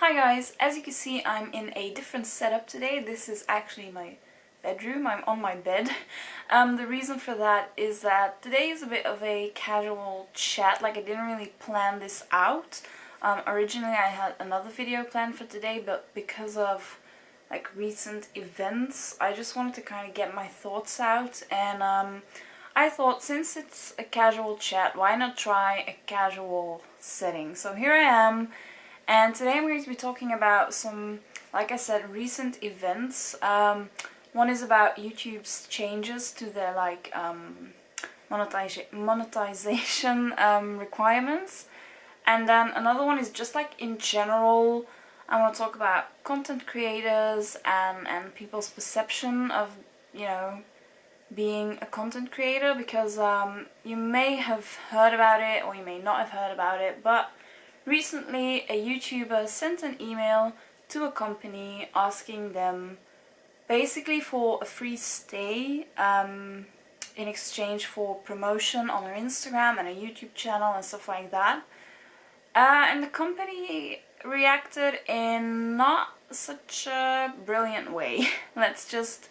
Hi guys, as you can see I'm in a different setup today. This is actually my bedroom, I'm on my bed. The reason for that is that today is a bit of a casual chat, like I didn't really plan this out. Originally I had another video planned for today, but because of like recent events I just wanted to kind of get my thoughts out, and I thought since it's a casual chat, why not try a casual setting. So here I am. And today I'm going to be talking about some, like I said, recent events. One is about YouTube's changes to their monetization requirements. And then another one is just like in general, I want to talk about content creators and people's perception of, being a content creator, because you may have heard about it or you may not have heard about it, but recently, a YouTuber sent an email to a company asking them basically for a free stay in exchange for promotion on her Instagram and a YouTube channel and stuff like that. And the company reacted in not such a brilliant way. Let's just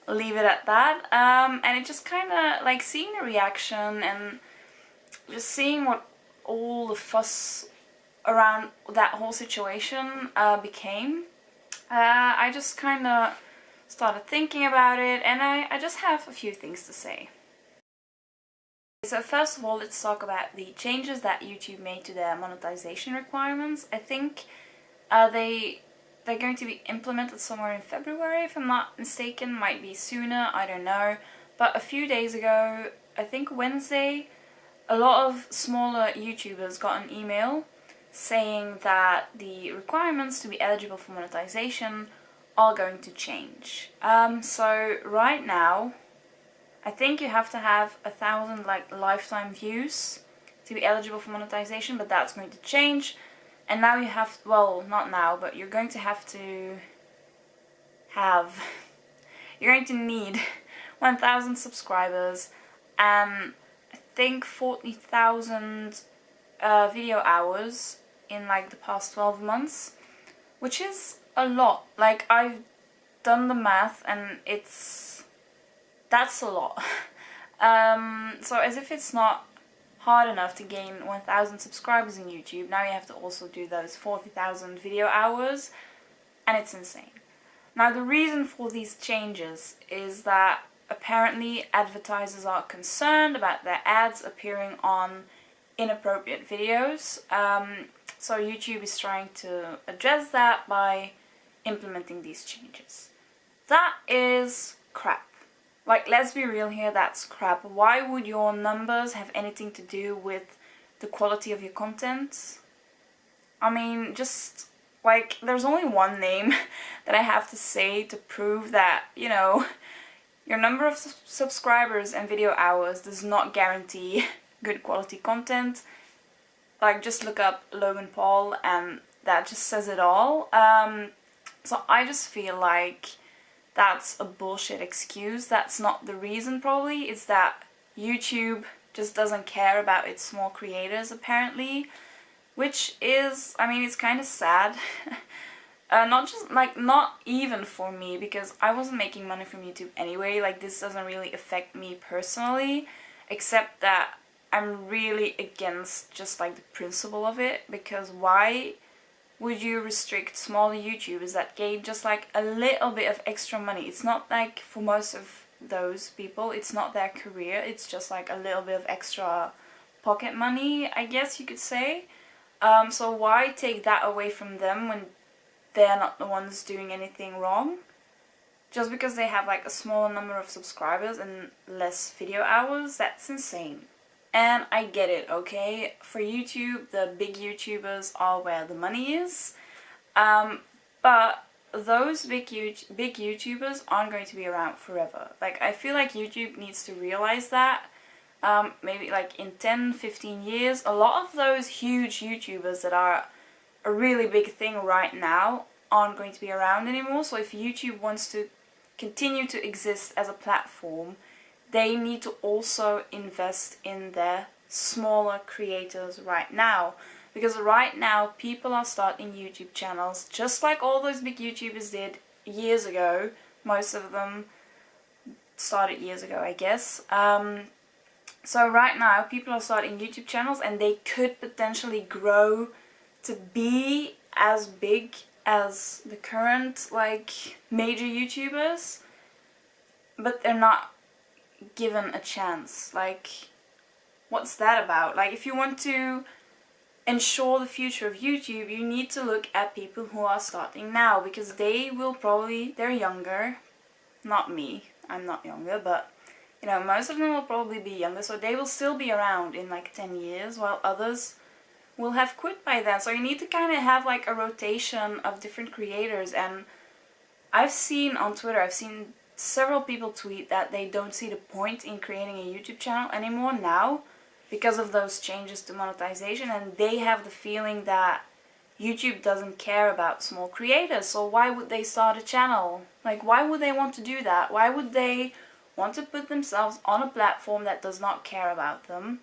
leave it at that. And it just kind of, like, seeing the reaction and just seeing what all the fuss around that whole situation became, I just kind of started thinking about it, and I just have a few things to say. So first of all, let's talk about the changes that YouTube made to their monetization requirements. I think they're going to be implemented somewhere in February, if I'm not mistaken. Might be sooner, I don't know. But a few days ago, I think Wednesday, a lot of smaller YouTubers got an email saying that the requirements to be eligible for monetization are going to change. So right now, I think you have to have 1,000 lifetime views to be eligible for monetization, but that's going to change. And now you have, well, not now, but you're going to have to have, you're going to need 1,000 subscribers and I think 40,000 video hours in like the past 12 months, which is a lot. Like, I've done the math and that's a lot. So as if it's not hard enough to gain 1,000 subscribers in YouTube, now you have to also do those 40,000 video hours, and it's insane. Now the reason for these changes is that apparently advertisers are concerned about their ads appearing on inappropriate videos. So YouTube is trying to address that by implementing these changes. That is crap. Like, let's be real here, that's crap. Why would your numbers have anything to do with the quality of your content? I mean, just like, there's only one name that I have to say to prove that, your number of subscribers and video hours does not guarantee good quality content. Like, just look up Logan Paul and that just says it all. So I just feel like that's a bullshit excuse. That's not the reason, probably. It's that YouTube just doesn't care about its small creators, apparently. Which is, I mean, it's kind of sad. Not even for me, because I wasn't making money from YouTube anyway. Like, this doesn't really affect me personally, except that I'm really against just like the principle of it, because why would you restrict smaller YouTubers that gain just like a little bit of extra money? It's not like, for most of those people, it's not their career, it's just like a little bit of extra pocket money, I guess you could say. So why take that away from them when they're not the ones doing anything wrong? Just because they have like a smaller number of subscribers and less video hours? That's insane. And I get it, okay? For YouTube, the big YouTubers are where the money is. But those big YouTubers aren't going to be around forever. Like, I feel like YouTube needs to realize that. Maybe like in 10-15 years, a lot of those huge YouTubers that are a really big thing right now aren't going to be around anymore. So if YouTube wants to continue to exist as a platform, they need to also invest in their smaller creators right now. Because right now people are starting YouTube channels just like all those big YouTubers did years ago. Most of them started years ago, I guess. So right now people are starting YouTube channels and they could potentially grow to be as big as the current like major YouTubers, but they're not given a chance. Like, what's that about? Like, if you want to ensure the future of YouTube, you need to look at people who are starting now, because they will probably, they're younger, not me, I'm not younger, but you know, most of them will probably be younger, so they will still be around in like 10 years, while others will have quit by then. So you need to kind of have like a rotation of different creators. And I've seen on Twitter, I've seen several people tweet that they don't see the point in creating a YouTube channel anymore now because of those changes to monetization, and they have the feeling that YouTube doesn't care about small creators, so why would they start a channel? Like, why would they want to do that? Why would they want to put themselves on a platform that does not care about them?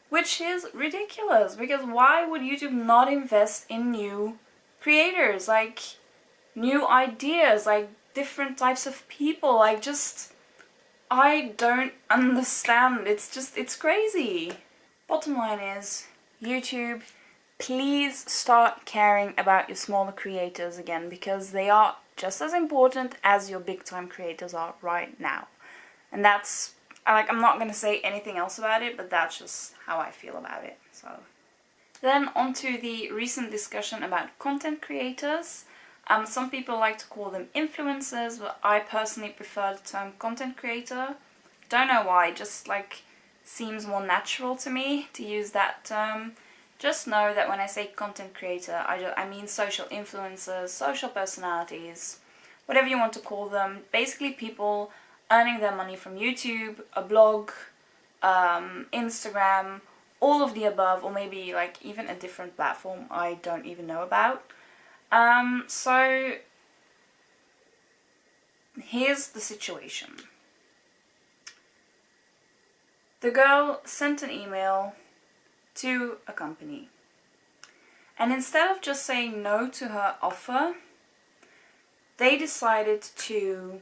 Which is ridiculous, because why would YouTube not invest in new creators, like new ideas, like different types of people? Like, just, I don't understand. It's crazy. Bottom line is, YouTube, please start caring about your smaller creators again, because they are just as important as your big time creators are right now. And that's, like, I'm not going to say anything else about it, but that's just how I feel about it. So then on to the recent discussion about content creators. Some people like to call them influencers, but I personally prefer the term content creator. Don't know why, just like seems more natural to me to use that term. Just know that when I say content creator, I mean social influencers, social personalities, whatever you want to call them. Basically people earning their money from YouTube, a blog, Instagram, all of the above, or maybe like even a different platform I don't even know about. So here's the situation. The girl sent an email to a company, and instead of just saying no to her offer, they decided to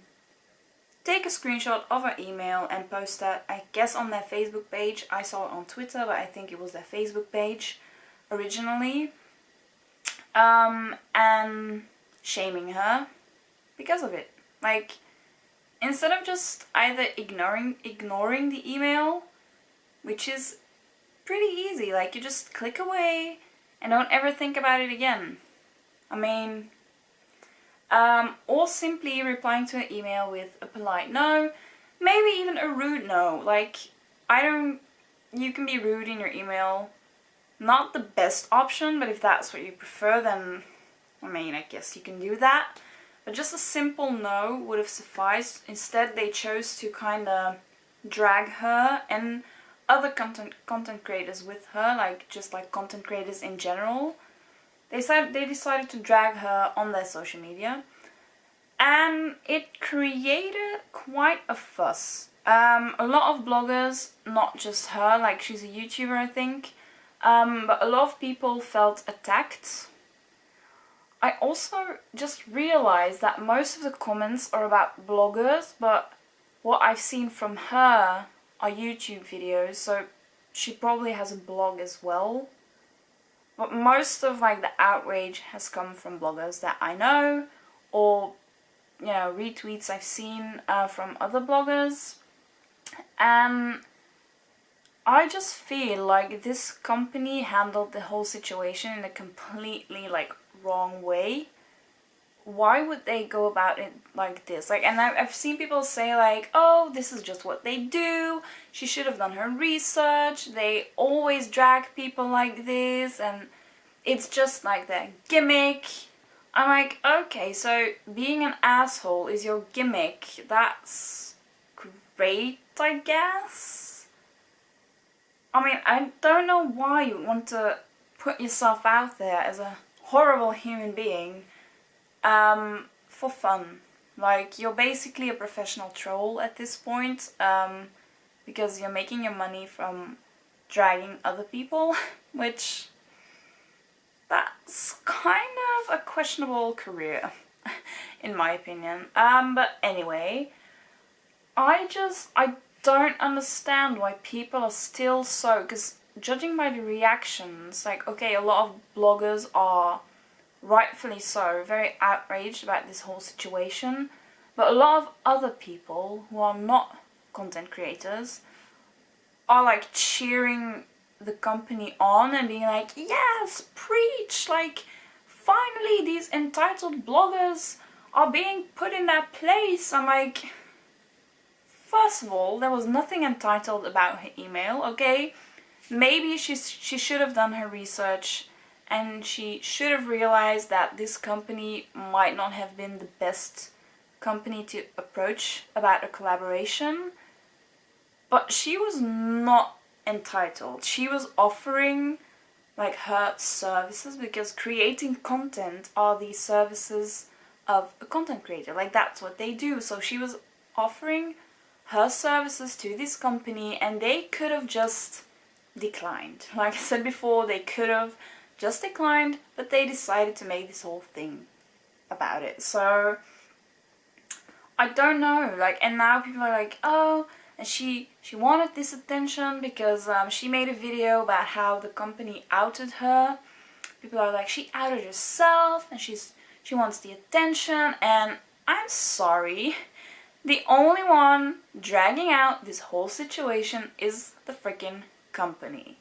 take a screenshot of her email and post that, I guess, on their Facebook page. I saw it on Twitter, but I think it was their Facebook page originally, and shaming her because of it. Like, instead of just either ignoring the email, which is pretty easy, like you just click away and don't ever think about it again. I mean, or simply replying to an email with a polite no, maybe even a rude no. Like, you can be rude in your email. Not the best option, but if that's what you prefer, then, I mean, I guess you can do that. But just a simple no would have sufficed. Instead, they chose to kind of drag her and other content creators with her, like just like content creators in general. They decided to drag her on their social media, and it created quite a fuss. A lot of bloggers, not just her, like she's a YouTuber I think, but a lot of people felt attacked. I also just realized that most of the comments are about bloggers, but what I've seen from her are YouTube videos, so she probably has a blog as well. But most of like the outrage has come from bloggers that I know, or you know, retweets I've seen from other bloggers. And I just feel like this company handled the whole situation in a completely like wrong way. Why would they go about it like this? Like, and I've seen people say like, oh, this is just what they do, she should have done her research, they always drag people like this, and it's just like their gimmick. I'm like, okay, so being an asshole is your gimmick. That's great, I guess. I mean, I don't know why you want to put yourself out there as a horrible human being for fun. Like, you're basically a professional troll at this point, because you're making your money from dragging other people, which, that's kind of a questionable career, in my opinion. But anyway, I don't understand why people are still so, because judging by the reactions, like, okay, a lot of bloggers are rightfully so very outraged about this whole situation, but a lot of other people who are not content creators are like cheering the company on and being like, yes, preach, like, finally these entitled bloggers are being put in their place. I'm like, first of all, there was nothing entitled about her email, okay? Maybe she should have done her research and she should have realized that this company might not have been the best company to approach about a collaboration. But she was not entitled. She was offering like her services, because creating content are the services of a content creator. Like, that's what they do. So she was offering her services to this company and they could have just declined. Like I said before, they could have just declined, but they decided to make this whole thing about it. So I don't know, like, and now people are like, oh, and she wanted this attention because she made a video about how the company outed her. People are like, she outed herself and she wants the attention, and I'm sorry, the only one dragging out this whole situation is the freaking company.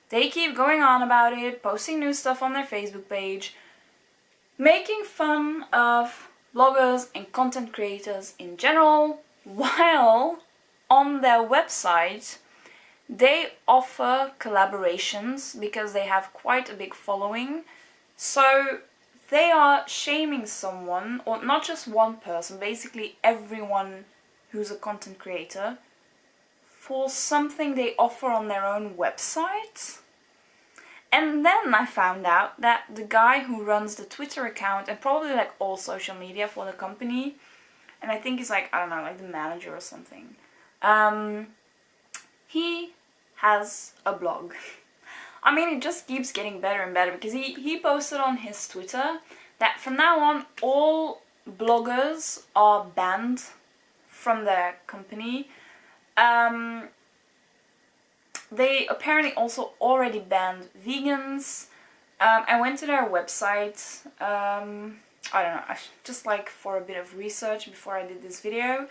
They keep going on about it, posting new stuff on their Facebook page, making fun of bloggers and content creators in general, while on their website they offer collaborations because they have quite a big following. So they are shaming someone, or not just one person, basically everyone who's a content creator, for something they offer on their own website. And then I found out that the guy who runs the Twitter account and probably like all social media for the company, and I think he's like, I don't know, like the manager or something, he has a blog. I mean, it just keeps getting better and better, because he posted on his Twitter that from now on all bloggers are banned from their company. They apparently also already banned vegans. I went to their website, I don't know, just like for a bit of research before I did this video.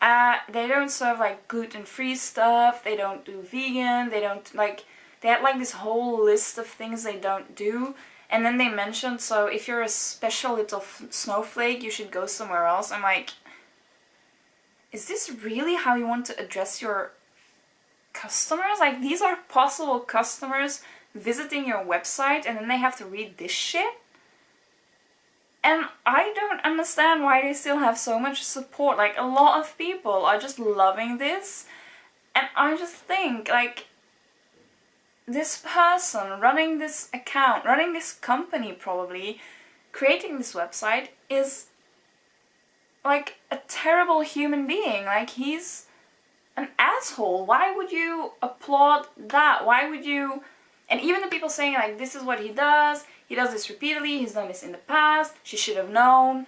They don't serve like gluten-free stuff, they don't do vegan, they don't like, they had like this whole list of things they don't do. And then they mentioned, so if you're a special little snowflake, you should go somewhere else. I'm like, is this really how you want to address your customers? Like, these are possible customers visiting your website and then they have to read this shit? And I don't understand why they still have so much support. Like, a lot of people are just loving this, and I just think, like, this person running this account, running this company probably, creating this website, is like a terrible human being. Like, he's an asshole. Why would you applaud that? Why would you... And even the people saying like, this is what he does this repeatedly, he's done this in the past, she should have known.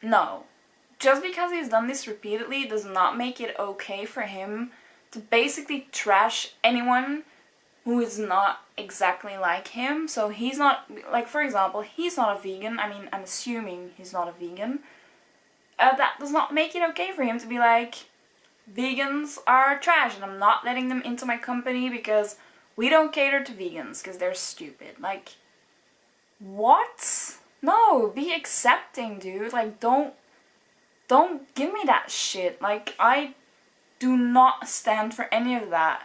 No. Just because he's done this repeatedly does not make it okay for him to basically trash anyone who is not exactly like him. So he's not, like, for example, he's not a vegan. I mean, I'm assuming he's not a vegan. That does not make it okay for him to be like, vegans are trash and I'm not letting them into my company because we don't cater to vegans because they're stupid. Like, what? No, be accepting, dude. Like, don't give me that shit. Like, I do not stand for any of that.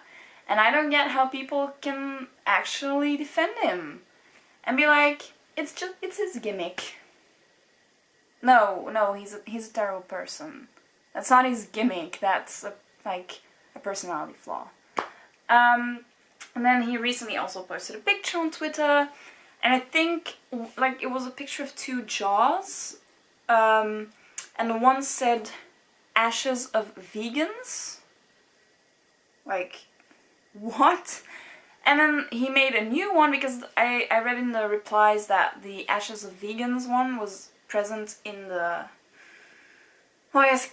And I don't get how people can actually defend him and be like, it's his gimmick. No, he's a terrible person. That's not his gimmick, that's a personality flaw. And then he recently also posted a picture on Twitter, and I think, like, it was a picture of two jaws, and the one said, ashes of vegans? Like, what? And then he made a new one because I read in the replies that the Ashes of Vegans one was present in the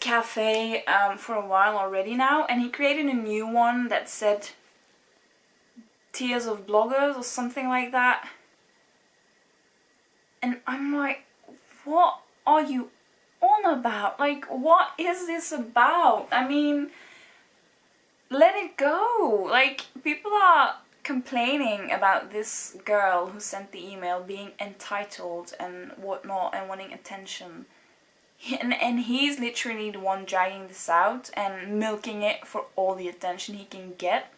cafe for a while already now, and he created a new one that said Tears of Bloggers or something like that. And I'm like, what are you on about? Like, what is this about? I mean, let it go. Like, people are complaining about this girl who sent the email being entitled and whatnot and wanting attention. And he's literally the one dragging this out and milking it for all the attention he can get.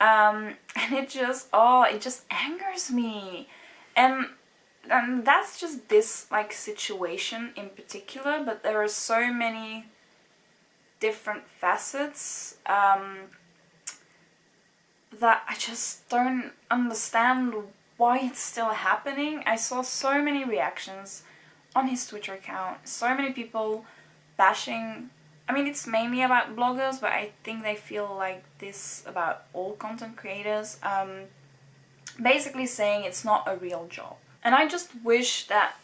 And it just angers me. And that's just this, like, situation in particular, but there are so many different facets that I just don't understand why it's still happening. I saw so many reactions on his Twitter account, so many people bashing. I mean, it's mainly about bloggers, but I think they feel like this about all content creators, basically saying it's not a real job. And I just wish that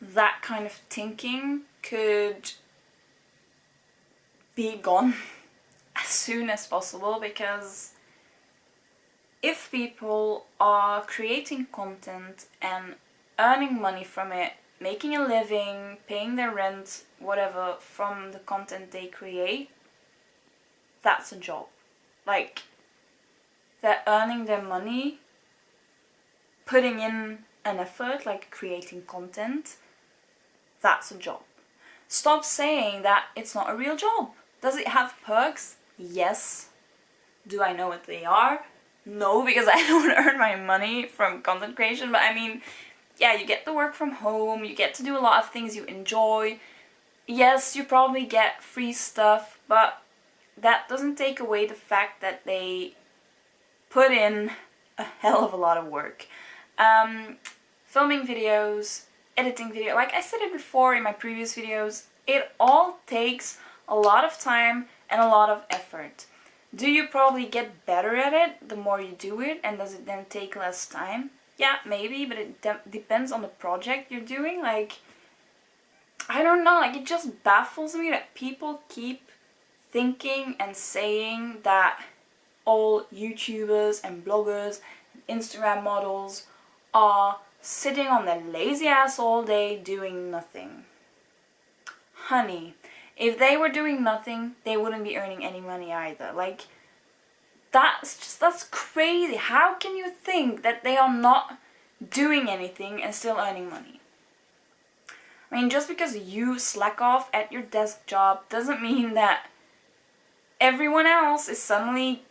that kind of thinking could be gone as soon as possible, because if people are creating content and earning money from it, making a living, paying their rent, whatever, from the content they create, that's a job. Like, they're earning their money, putting in an effort, like creating content, that's a job. Stop saying that it's not a real job. Does it have perks? Yes. Do I know what they are? No, because I don't earn my money from content creation, but I mean, yeah, you get to work from home, you get to do a lot of things you enjoy. Yes, you probably get free stuff, but that doesn't take away the fact that they put in a hell of a lot of work. Filming videos, editing video, like I said it before in my previous videos, it all takes a lot of time and a lot of effort. Do you probably get better at it the more you do it, and does it then take less time? Yeah, maybe, but it depends on the project you're doing. Like, I don't know, like, it just baffles me that people keep thinking and saying that all YouTubers and bloggers and Instagram models are sitting on their lazy ass all day doing nothing. Honey, if they were doing nothing, they wouldn't be earning any money either. Like, that's crazy. How can you think that they are not doing anything and still earning money? I mean, just because you slack off at your desk job doesn't mean that everyone else is suddenly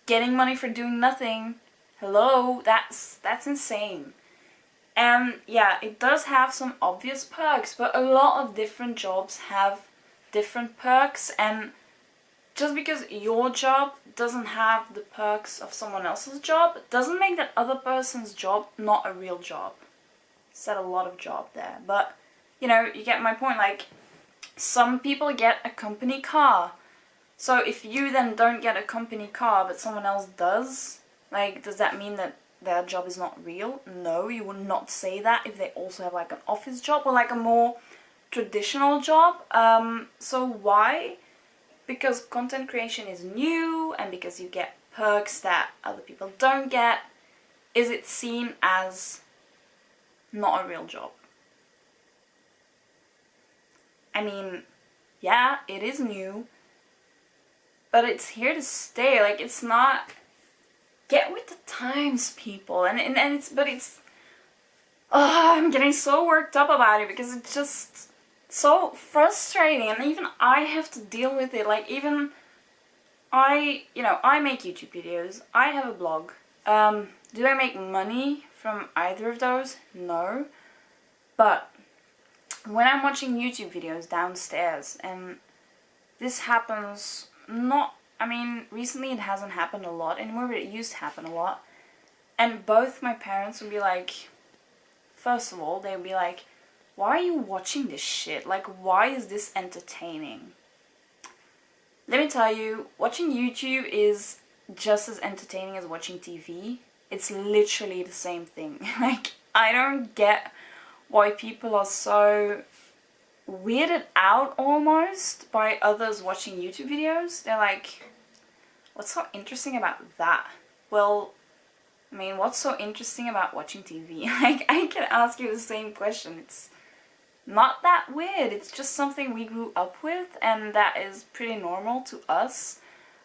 getting money for doing nothing. Hello, that's insane. And yeah, it does have some obvious perks, but a lot of different jobs have different perks, and just because your job doesn't have the perks of someone else's job doesn't make that other person's job not a real job. Said a lot of job there, but you know, you get my point. Like, some people get a company car, so if you then don't get a company car but someone else does, like, does that mean that their job is not real? No, you would not say that if they also have like an office job or like a more traditional job. So why? Because content creation is new and because you get perks that other people don't get, is it seen as not a real job? I mean, yeah, it is new, but it's here to stay. Like, it's not... Get with the times, people. And it's... But it's... Oh, I'm getting so worked up about it because it's just so frustrating, and even I have to deal with it. Like, even I make YouTube videos, I have a blog. Do I make money from either of those? No. But when I'm watching YouTube videos downstairs, and this happens not... I mean, recently it hasn't happened a lot anymore, but it used to happen a lot. And both my parents would be like... First of all, they would be like, why are you watching this shit? Like, why is this entertaining? Let me tell you, watching YouTube is just as entertaining as watching TV. It's literally the same thing. Like, I don't get why people are so weirded out almost by others watching YouTube videos. They're like, what's so interesting about that? Well, I mean, what's so interesting about watching TV? Like, I can ask you the same question. It's not that weird. It's just something we grew up with, and that is pretty normal to us.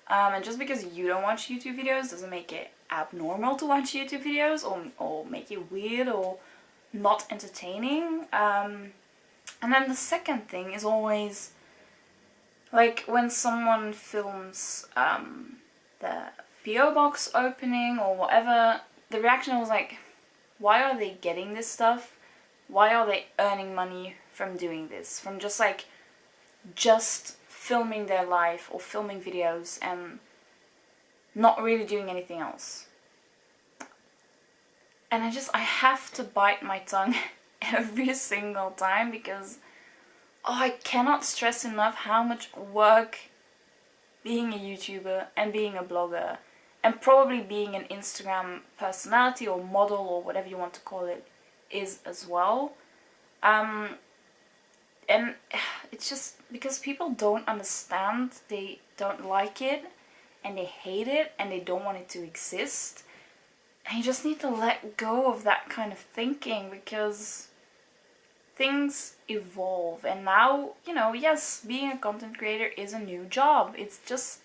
And just because you don't watch YouTube videos doesn't make it abnormal to watch YouTube videos, or make it weird or not entertaining. And then the second thing is always, like, when someone films the PO box opening or whatever, the reaction was like, why are they getting this stuff? Why are they earning money from doing this? From just filming their life or filming videos and not really doing anything else. And I have to bite my tongue every single time, because I cannot stress enough how much work being a YouTuber and being a blogger and probably being an Instagram personality or model or whatever you want to call it is as well. And it's just because people don't understand, they don't like it, and they hate it, and they don't want it to exist. And you just need to let go of that kind of thinking, because things evolve. And now, you know, yes, being a content creator is a new job. It's just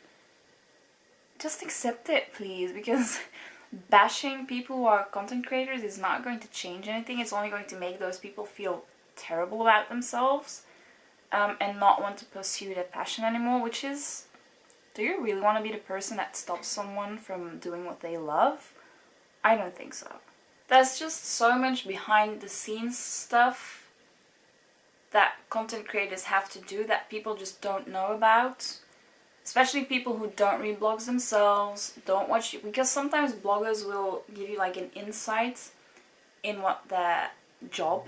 accept it, please, because bashing people who are content creators is not going to change anything. It's only going to make those people feel terrible about themselves, and not want to pursue their passion anymore, which is, do you really want to be the person that stops someone from doing what they love? I don't think so. There's just so much behind the scenes stuff that content creators have to do that people just don't know about. Especially people who don't read blogs themselves, don't watch, because sometimes bloggers will give you like an insight in what their job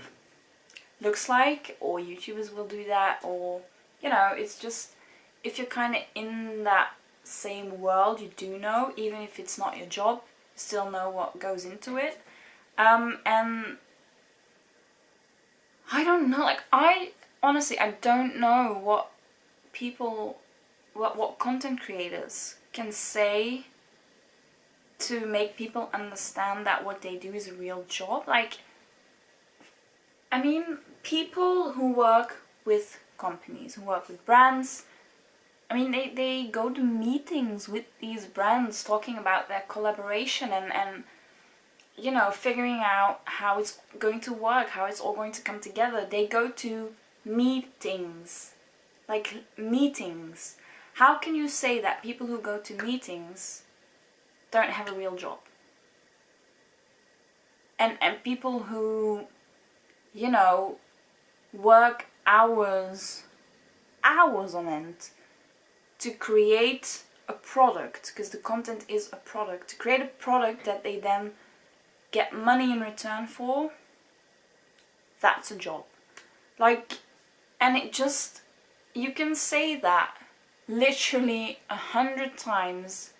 looks like, or YouTubers will do that, or, you know, it's just, if you're kind of in that same world, you do know, even if it's not your job, you still know what goes into it. And I don't know, like, honestly, I don't know what people, what content creators can say to make people understand that what they do is a real job. Like, I mean, people who work with companies, who work with brands, I mean, they go to meetings with these brands talking about their collaboration and you know, figuring out how it's going to work, how it's all going to come together. They go to meetings, like meetings. How can you say that people who go to meetings don't have a real job? And people who, you know, work hours on end to create a product, because the content is a product, to create a product that they then get money in return for, that's a job. Like, and it just, you can say that literally 100 times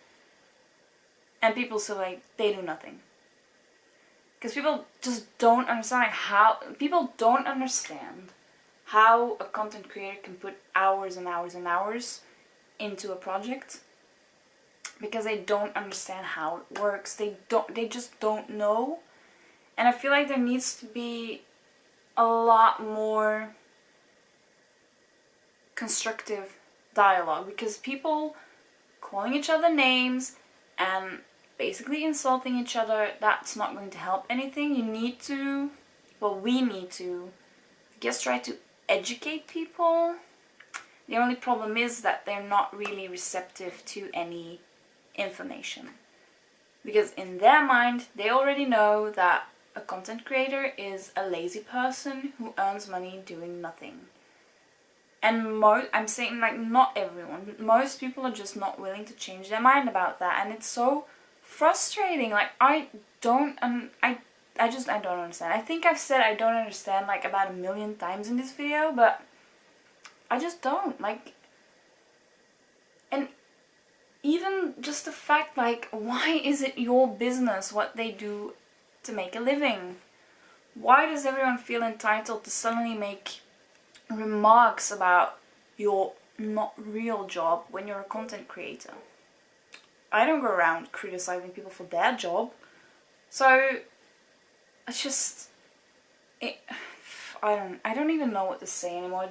and people say like they do nothing. Because people just don't understand, like, how, people don't understand how a content creator can put hours and hours and hours into a project, because they don't understand how it works. They just don't know. And I feel like there needs to be a lot more constructive dialogue, because people calling each other names and basically insulting each other, that's not going to help anything. You need to, well, we need to, I guess, try to educate people. The only problem is that they're not really receptive to any information, because in their mind they already know that a content creator is a lazy person who earns money doing nothing. And I'm saying, like, not everyone, but most people are just not willing to change their mind about that, and it's so frustrating. Like, I don't understand. I think I've said I don't understand like about 1 million times in this video, but I just don't, like, and even just the fact, like, why is it your business what they do to make a living? Why does everyone feel entitled to suddenly make remarks about your not real job when you're a content creator? I don't go around criticizing people for their job. So it's just, I don't even know what to say anymore.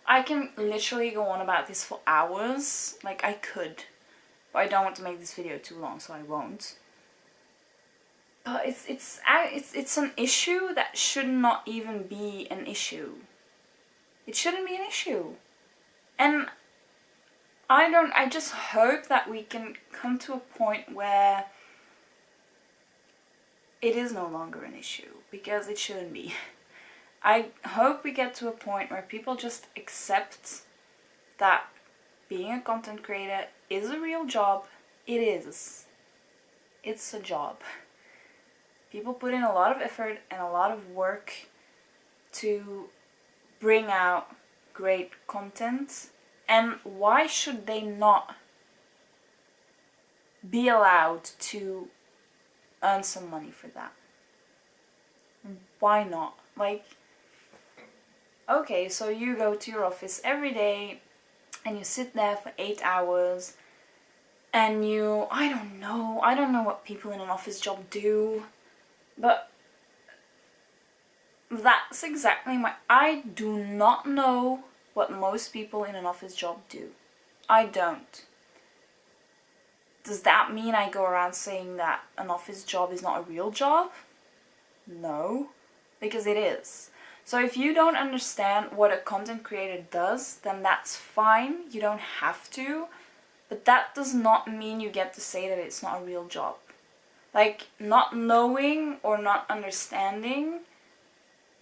I can literally go on about this for hours. Like, I could, but I don't want to make this video too long, so I won't. But it's an issue that should not even be an issue. It shouldn't be an issue. And I just hope that we can come to a point where it is no longer an issue, because it shouldn't be. I hope we get to a point where people just accept that being a content creator is a real job. It is. It's a job. People put in a lot of effort and a lot of work to bring out great content, and why should they not be allowed to earn some money for that? Why not? Like, okay, so you go to your office every day and you sit there for 8 hours and I don't know what people in an office job do, but that's exactly I do not know what most people in an office job do. I don't. Does that mean I go around saying that an office job is not a real job? No, because it is. So if you don't understand what a content creator does, then that's fine. You don't have to. But that does not mean you get to say that it's not a real job. Like, not knowing or not understanding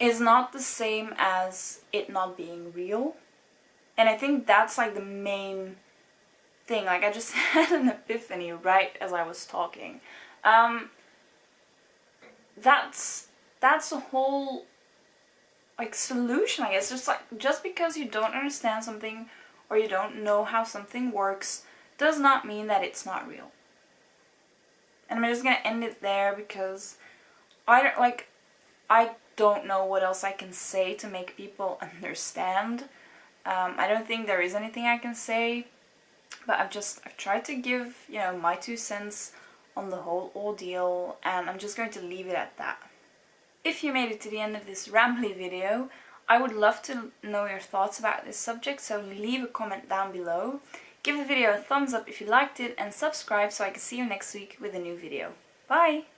is not the same as it not being real. And I think that's like the main thing. Like, I just had an epiphany right as I was talking. That's a whole like solution, I guess. Just because you don't understand something or you don't know how something works does not mean that it's not real. And I'm just gonna end it there because I don't know what else I can say to make people understand. I don't think there is anything I can say, but I've tried to give, my 2 cents on the whole ordeal, and I'm just going to leave it at that. If you made it to the end of this rambly video, I would love to know your thoughts about this subject, so leave a comment down below. Give the video a thumbs up if you liked it, and subscribe so I can see you next week with a new video. Bye!